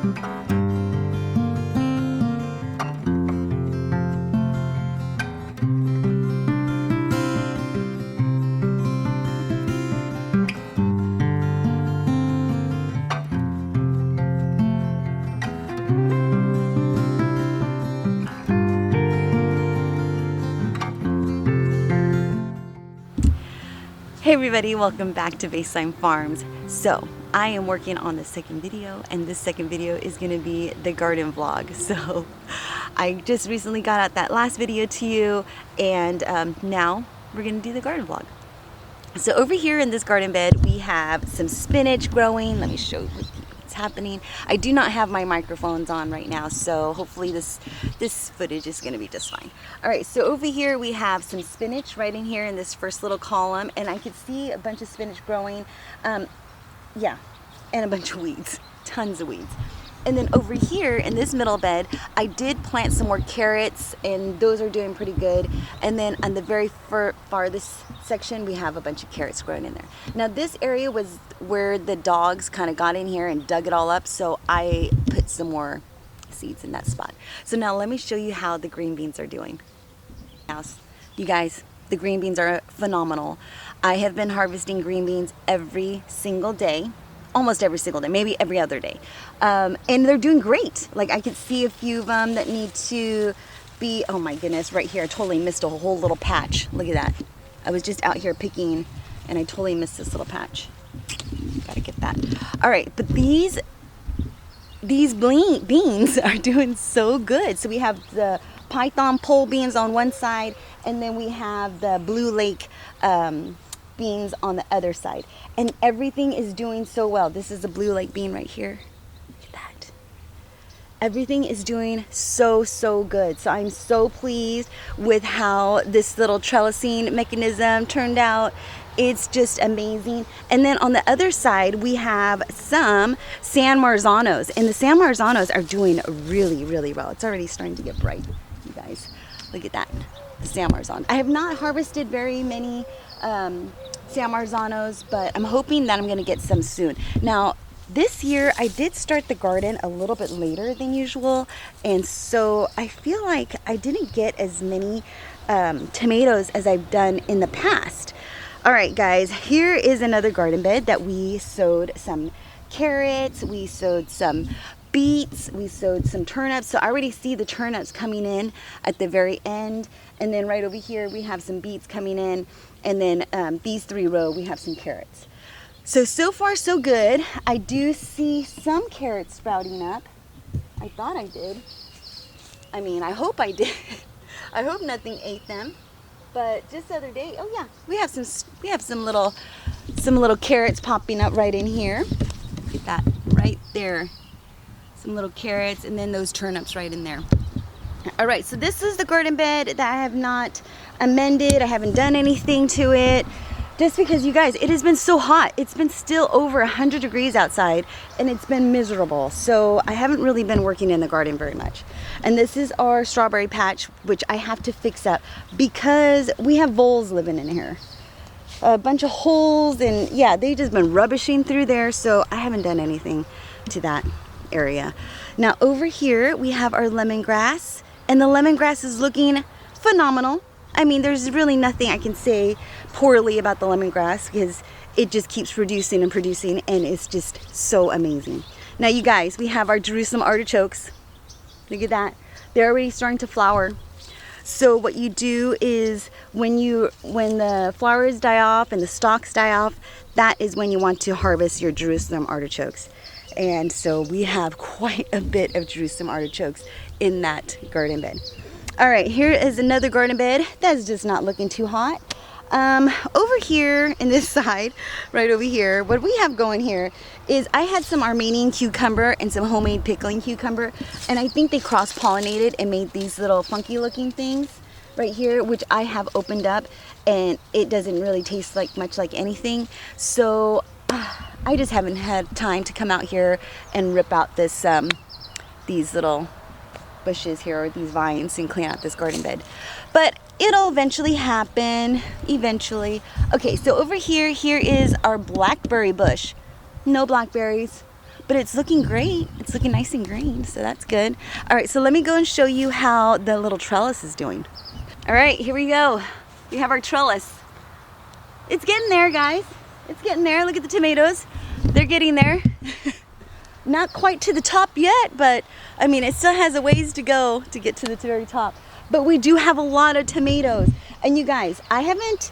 Hey everybody, welcome back to Baseline Farms. So I am working on the second video, and this second video is going to be the garden vlog. So I just recently got out that last video to you, and now we're going to do the garden vlog. So over here in this garden bed we have some spinach growing. Let me show you what's happening. I do not have my microphones on right now, so hopefully this footage is going to be just fine. All right, so over here we have some spinach right in here in this first little column, and I could see a bunch of spinach growing. Yeah, and a bunch of weeds, tons of weeds. And then over here in this middle bed, I did plant some more carrots, and those are doing pretty good. And then on the very farthest section, we have a bunch of carrots growing in there. Now this area was where the dogs kind of got in here and dug it all up, so I put some more seeds in that spot. So now let me show you how the green beans are doing. You guys, the green beans are phenomenal. I have been harvesting green beans every single day. Almost every single day, maybe every other day. And they're doing great. Like I could see a few of them that need to be, oh my goodness, right here. I totally missed a whole little patch. Look at that. I was just out here picking and I totally missed this little patch. Gotta get that. All right, but these beans are doing so good. So we have the Python pole beans on one side, and then we have the Blue Lake beans on the other side, and everything is doing so well. This is the Blue Lake bean right here. Look at that. Everything is doing so good. So I'm so pleased with how this little trellising mechanism turned out. It's just amazing. And then on the other side we have some San Marzanos, and the San Marzanos are doing really well. It's already starting to get bright, you guys. Look at that, the San Marzano. I have not harvested very many San Marzanos, but I'm hoping that I'm going to get some soon. Now, this year I did start the garden a little bit later than usual, and so I feel like I didn't get as many tomatoes as I've done in the past. All right, guys, here is another garden bed that we sowed some carrots, we sowed some beets, we sowed some turnips. So I already see the turnips coming in at the very end, and then right over here we have some beets coming in, and then these 3 rows we have some carrots. So far so good. I do see some carrots sprouting up. I thought I did. I mean, I hope I did. I hope nothing ate them. But just the other day, oh yeah, we have some little carrots popping up right in here. Look at that right there. Some little carrots, and then those turnips right in there. All right, so this is the garden bed that I have not amended. I haven't done anything to it, just because, you guys, it has been so hot. It's been still over 100 degrees outside, and it's been miserable. So I haven't really been working in the garden very much. And this is our strawberry patch, which I have to fix up because we have voles living in here. A bunch of holes, and yeah, they've just been rubbishing through there, so I haven't done anything to that area. Now over here we have our lemongrass, and the lemongrass is looking phenomenal. I mean, there's really nothing I can say poorly about the lemongrass because it just keeps producing and producing, and it's just so amazing. Now you guys, we have our Jerusalem artichokes. Look at that. They're already starting to flower. So what you do is when the flowers die off and the stalks die off, that is when you want to harvest your Jerusalem artichokes. And so we have quite a bit of Jerusalem artichokes in that garden bed. All right, here is another garden bed that's just not looking too hot. Over here in this side, right over here, what we have going here is I had some Armenian cucumber and some homemade pickling cucumber, and I think they cross-pollinated and made these little funky looking things right here, which I have opened up, and it doesn't really taste much like anything. So I just haven't had time to come out here and rip out these little bushes here, or these vines, and clean out this garden bed. But it'll eventually happen, eventually. Okay, so over here is our blackberry bush. No blackberries, but it's looking great. It's looking nice and green, so that's good. All right, so let me go and show you how the little trellis is doing. All right, here we go. We have our trellis. It's getting there, guys. It's getting there. Look at the tomatoes. They're getting there. Not quite to the top yet, but I mean, it still has a ways to go to get to the very top. But we do have a lot of tomatoes. And you guys, I haven't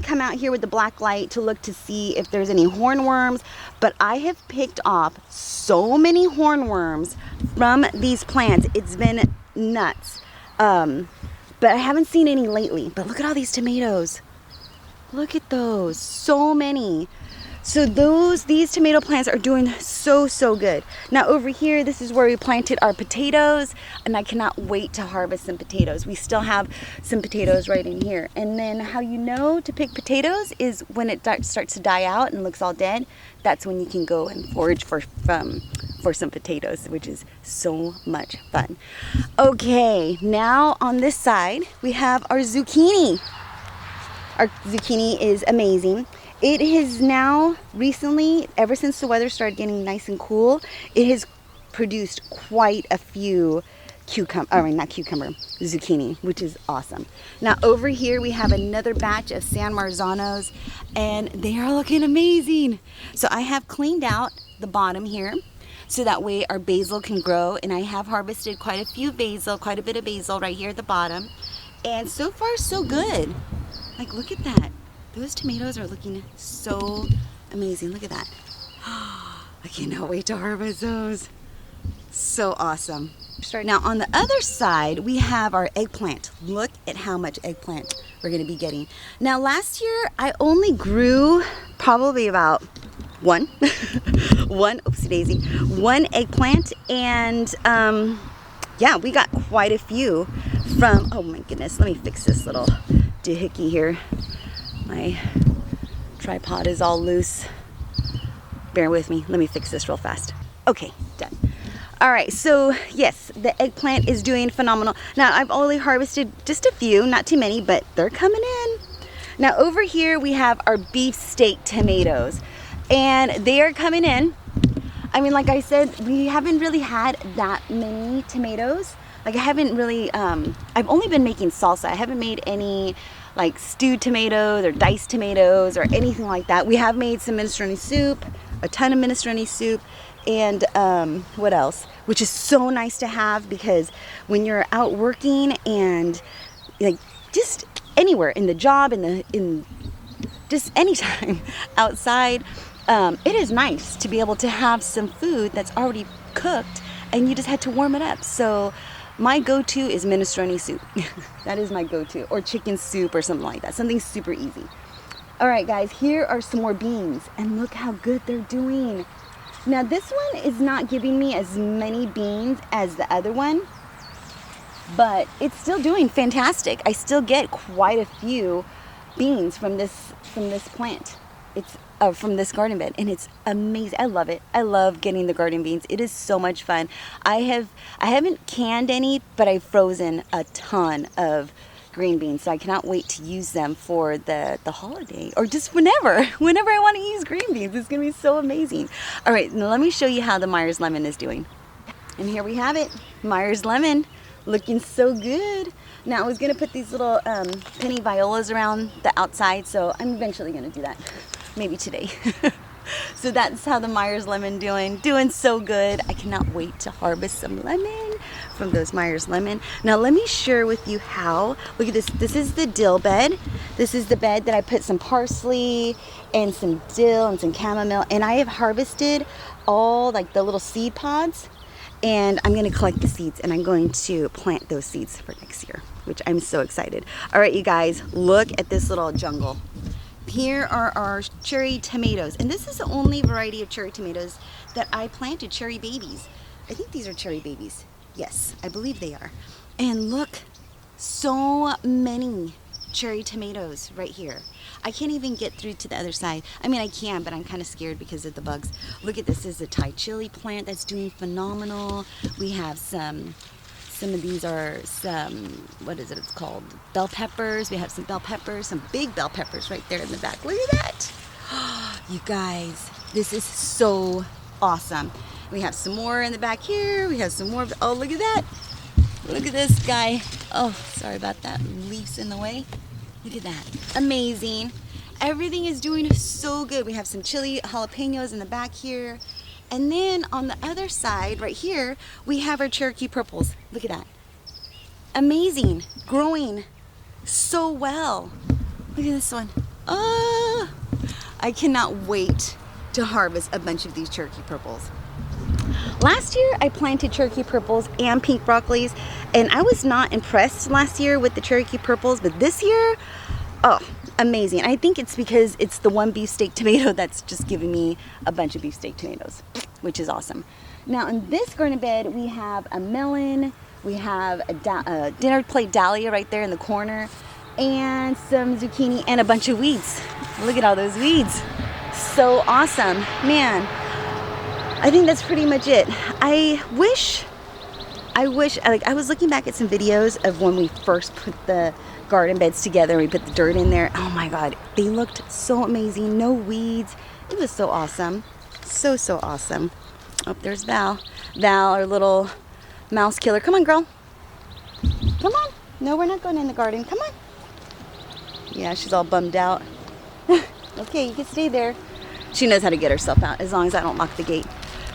come out here with the black light to look to see if there's any hornworms, but I have picked off so many hornworms from these plants. It's been nuts. But I haven't seen any lately. But look at all these tomatoes. Look at those, so many. So these tomato plants are doing so good. Now over here, this is where we planted our potatoes, and I cannot wait to harvest some potatoes. We still have some potatoes right in here. And then how you know to pick potatoes is when it starts to die out and looks all dead. That's when you can go and forage for some potatoes, which is so much fun. Okay, now on this side, we have our zucchini. Our zucchini is amazing. It has now recently, ever since the weather started getting nice and cool, it has produced quite a few zucchini, which is awesome. Now over here we have another batch of San Marzanos, and they are looking amazing. So I have cleaned out the bottom here, so that way our basil can grow, and I have harvested quite a bit of basil right here at the bottom, and so far so good. Like, look at that. Those tomatoes are looking so amazing. Look at that. I cannot wait to harvest those. So awesome. Now on the other side, we have our eggplant. Look at how much eggplant we're gonna be getting. Now last year, I only grew probably about one eggplant, and yeah, we got quite a few from, oh my goodness, let me fix this little doohickey here. My tripod is all loose. Bear with me. Let me fix this real fast. Okay, done. All right, so yes, the eggplant is doing phenomenal. Now, I've only harvested just a few, not too many, but they're coming in. Now, over here, we have our beefsteak tomatoes, and they are coming in. I mean, like I said, we haven't really had that many tomatoes. Like, I haven't really, I've only been making salsa. I haven't made any like stewed tomatoes or diced tomatoes or anything like that. We have made some minestrone soup, a ton of minestrone soup, and what else? Which is so nice to have, because when you're out working and like just anywhere in the job, in just anytime outside, it is nice to be able to have some food that's already cooked and you just had to warm it up. So my go-to is minestrone soup. That is my go-to, or chicken soup or something like that. Something super easy. All right, guys, here are some more beans, and look how good they're doing. Now, this one is not giving me as many beans as the other one, but it's still doing fantastic. I still get quite a few beans from this plant. It's from this garden bed, and it's amazing. I love it. I love getting the garden beans. It is so much fun. I haven't canned any, but I've frozen a ton of green beans, so I cannot wait to use them for the holiday, or just whenever I want to use green beans. It's gonna be so amazing. All right, now let me show you how the Myers lemon is doing. And here we have it, Myers lemon, looking so good. Now I was gonna put these little penny violas around the outside, so I'm eventually gonna do that. Maybe today. So that's how the Myers lemon doing so good. I cannot wait to harvest some lemon from those Myers lemon. Now let me share with you how. Look at this. This is the dill bed. This is the bed that I put some parsley and some dill and some chamomile, and I have harvested all like the little seed pods, and I'm going to collect the seeds, and I'm going to plant those seeds for next year, which I'm so excited. All right, you guys, look at this little jungle. Here are our cherry tomatoes, and this is the only variety of cherry tomatoes that I planted, cherry babies. I think these are cherry babies. Yes, I believe they are. And look, so many cherry tomatoes right here. I can't even get through to the other side. I mean, I can, but I'm kind of scared because of the bugs. Look at this. This is a Thai chili plant that's doing phenomenal. We have some of these are some, what is it, it's called bell peppers. We have some bell peppers, some big bell peppers right there in the back. Look at that. You guys, this is so awesome. We have some more in the back here. We have some more. Oh, look at that. Look at this guy. Oh, sorry about that. Leaves in the way. Look at that. Amazing. Everything is doing so good. We have some chili jalapenos in the back here. And then on the other side, right here, we have our Cherokee purples. Look at that. Amazing. Growing so well. Look at this one. Oh, I cannot wait to harvest a bunch of these Cherokee purples. Last year, I planted Cherokee purples and pink broccolis, and I was not impressed last year with the Cherokee purples, but this year, oh, amazing. I think it's because it's the one beefsteak tomato that's just giving me a bunch of beefsteak tomatoes, which is awesome. Now in this garden bed, we have a melon, we have a dinner plate dahlia right there in the corner, and some zucchini and a bunch of weeds. Look at all those weeds. So awesome. Man, I think that's pretty much it. I wish, like I was looking back at some videos of when we first put the garden beds together, we put the dirt in there. Oh my God, they looked so amazing. No weeds. It was so awesome. So awesome. Oh, there's Val. Val, our little mouse killer. Come on, girl. Come on. No, we're not going in the garden. Come on. Yeah, she's all bummed out. Okay, you can stay there. She knows how to get herself out as long as I don't lock the gate.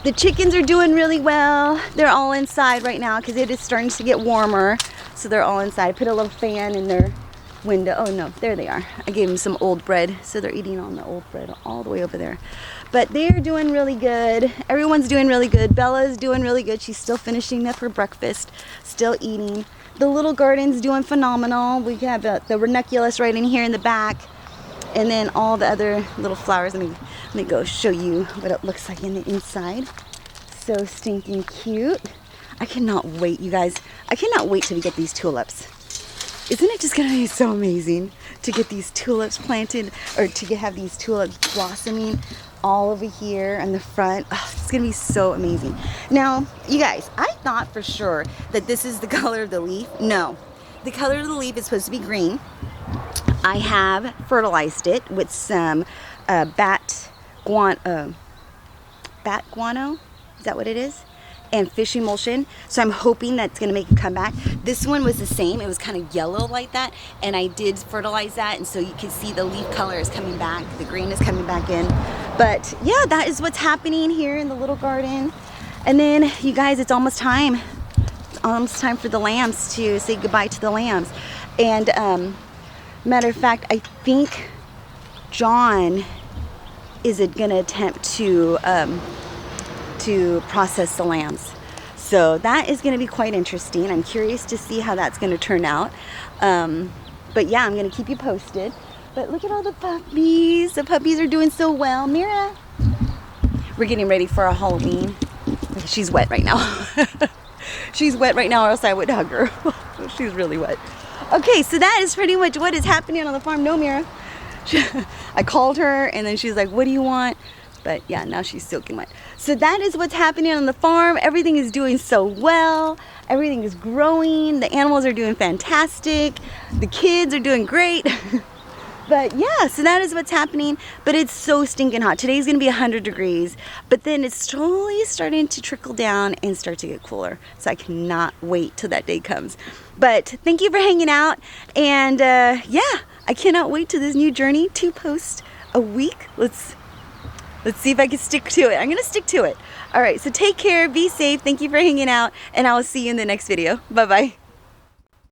The chickens are doing really well. They're all inside right now because it is starting to get warmer. So they're all inside. I put a little fan in their window. Oh no, there they are. I gave them some old bread. So they're eating on the old bread all the way over there. But they're doing really good. Everyone's doing really good. Bella's doing really good. She's still finishing up her breakfast, still eating. The little garden's doing phenomenal. We have the ranunculus right in here in the back. And then all the other little flowers. Let me go show you what it looks like in the inside. So stinking cute. I cannot wait, you guys. I cannot wait till we get these tulips. Isn't it just gonna be so amazing to get these tulips planted, or to have these tulips blossoming all over here in the front? Oh, it's gonna be so amazing. Now, you guys, I thought for sure that this is the color of the leaf. No, the color of the leaf is supposed to be green. I have fertilized it with some bat guano. Is that what it is? And fish emulsion. So I'm hoping that's going to make a comeback. This one was the same. It was kind of yellow like that. And I did fertilize that. And so you can see the leaf color is coming back. The green is coming back in. But yeah, that is what's happening here in the little garden. And then you guys, it's almost time. It's almost time for the lambs to say goodbye to the lambs. And matter of fact, I think John is going to attempt to process the lambs. So that is going to be quite interesting. I'm curious to see how that's going to turn out. But yeah, I'm going to keep you posted. But look at all the puppies. The puppies are doing so well. Mira, we're getting ready for our Halloween. She's wet right now. She's wet right now, or else I would hug her. She's really wet. Okay, so that is pretty much what is happening on the farm. No, Mira. I called her and then she's like, what do you want? But yeah, now she's soaking wet. So that is what's happening on the farm. Everything is doing so well. Everything is growing. The animals are doing fantastic. The kids are doing great. But yeah, so that is what's happening. But it's so stinking hot. Today's gonna be 100 degrees, but then it's slowly starting to trickle down and start to get cooler. So I cannot wait till that day comes. But thank you for hanging out. And yeah, I cannot wait to this new journey to post a week. Let's see if I can stick to it. I'm gonna stick to it. All right, so take care, be safe. Thank you for hanging out, and I will see you in the next video. Bye-bye.